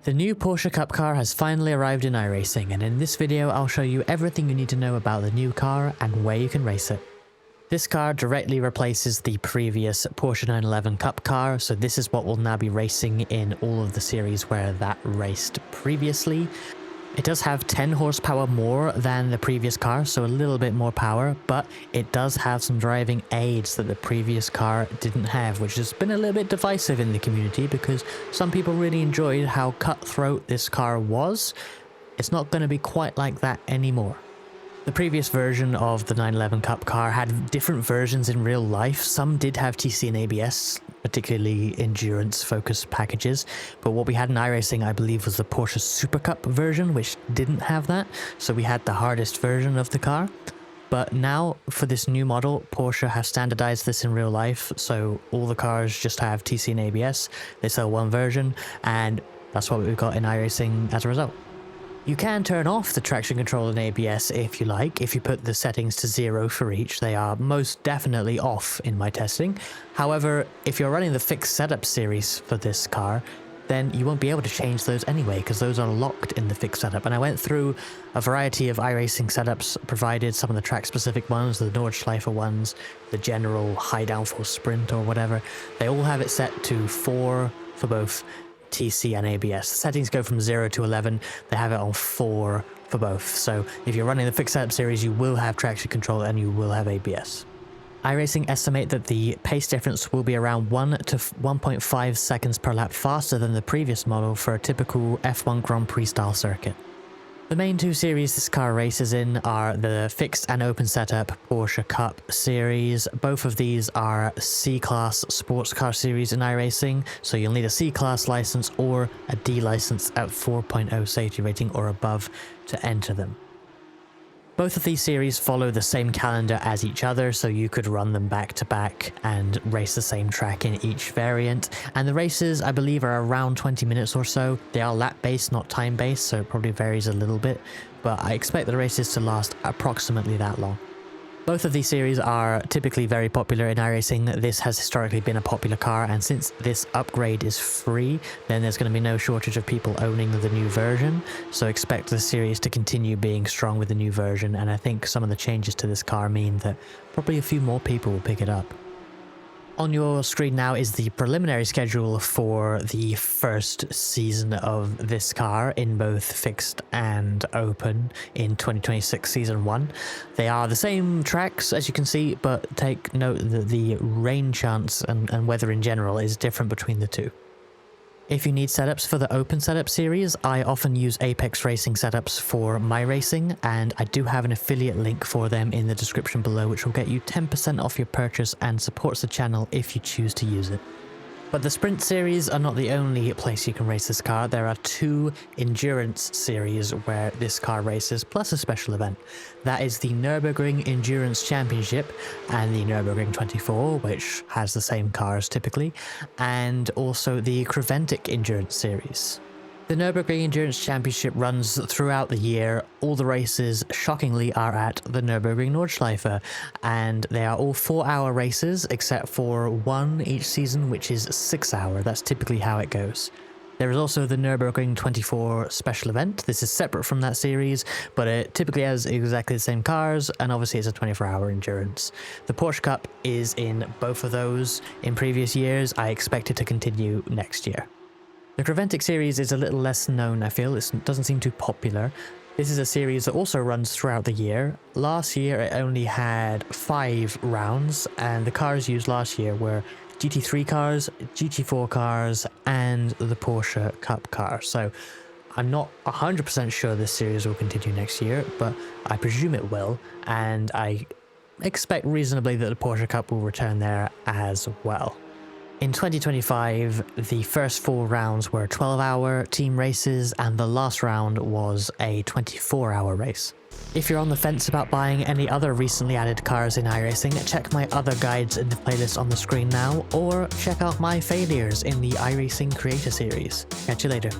The new Porsche Cup car has finally arrived in iRacing, and in this video I'll show you everything you need to know about the new car and where you can race it. This car directly replaces the previous Porsche 911 Cup car, so this is what will now be racing in all of the series where that raced previously. It does have 10 horsepower more than the previous car, so a little bit more power, but it does have some driving aids that the previous car didn't have, which has been a little bit divisive in the community because some people really enjoyed how cutthroat this car was. It's not going to be quite like that anymore. The previous version of the 911 Cup car had different versions in real life. Some did have TC and ABS, particularly endurance-focused packages, but what we had in iRacing, I believe, was the Porsche Super Cup version, which didn't have that, so we had the hardest version of the car. But now, for this new model, Porsche have standardized this in real life, so all the cars just have TC and ABS, they sell one version, and that's what we've got in iRacing as a result. You can turn off the traction control and ABS if you like. If you put the settings to 0 for each, they are most definitely off in my testing. However, if you're running the fixed setup series for this car, then you won't be able to change those anyway because those are locked in the fixed setup. And I went through a variety of iRacing setups, provided some of the track-specific ones, the Nordschleife ones, the general high downforce sprint or whatever. They all have it set to 4 for both TC and ABS. The settings go from 0 to 11. They have it on 4 for both. So if you're running the fixed setup series, you will have traction control and you will have ABS. iRacing estimate that the pace difference will be around 1 to 1.5 seconds per lap faster than the previous model for a typical F1 Grand Prix style circuit. The main two series this car races in are the fixed and open setup Porsche Cup series. Both of these are C-Class sports car series in iRacing, so you'll need a C-Class license or a D license at 4.0 safety rating or above to enter them. Both of these series follow the same calendar as each other, so you could run them back to back and race the same track in each variant. And the races, I believe, are around 20 minutes or so. They are lap-based, not time-based, so it probably varies a little bit, but I expect the races to last approximately that long. Both of these series are typically very popular in iRacing. This has historically been a popular car, and since this upgrade is free, then there's going to be no shortage of people owning the new version. So expect the series to continue being strong with the new version, and I think some of the changes to this car mean that probably a few more people will pick it up. On your screen now is the preliminary schedule for the first season of this car in both fixed and open in 2026 Season 1. They are the same tracks as you can see, but take note that the rain chance and weather in general is different between the two. If you need setups for the open setup series, I often use Apex Racing setups for my racing, and I do have an affiliate link for them in the description below, which will get you 10% off your purchase and supports the channel if you choose to use it. But the sprint series are not the only place you can race this car. There are 2 endurance series where this car races, plus a special event. That is the Nürburgring Endurance Championship and the Nürburgring 24, which has the same cars typically, and also the Creventic Endurance Series. The Nürburgring Endurance Championship runs throughout the year. All the races, shockingly, are at the Nürburgring Nordschleife, and they are all 4-hour races, except for one each season, which is 6-hour. That's typically how it goes. There is also the Nürburgring 24 special event. This is separate from that series, but it typically has exactly the same cars, and obviously it's a 24-hour endurance. The Porsche Cup is in both of those in previous years. I expect it to continue next year. The Creventic series is a little less known, I feel. It doesn't seem too popular. This is a series that also runs throughout the year. Last year it only had 5 rounds, and the cars used last year were GT3 cars, GT4 cars, and the Porsche Cup car. So I'm not 100% sure this series will continue next year, but I presume it will, and I expect reasonably that the Porsche Cup will return there as well. In 2025, the first 4 rounds were 12-hour team races, and the last round was a 24-hour race. If you're on the fence about buying any other recently added cars in iRacing, check my other guides in the playlist on the screen now, or check out my failures in the iRacing Creator Series. Catch you later.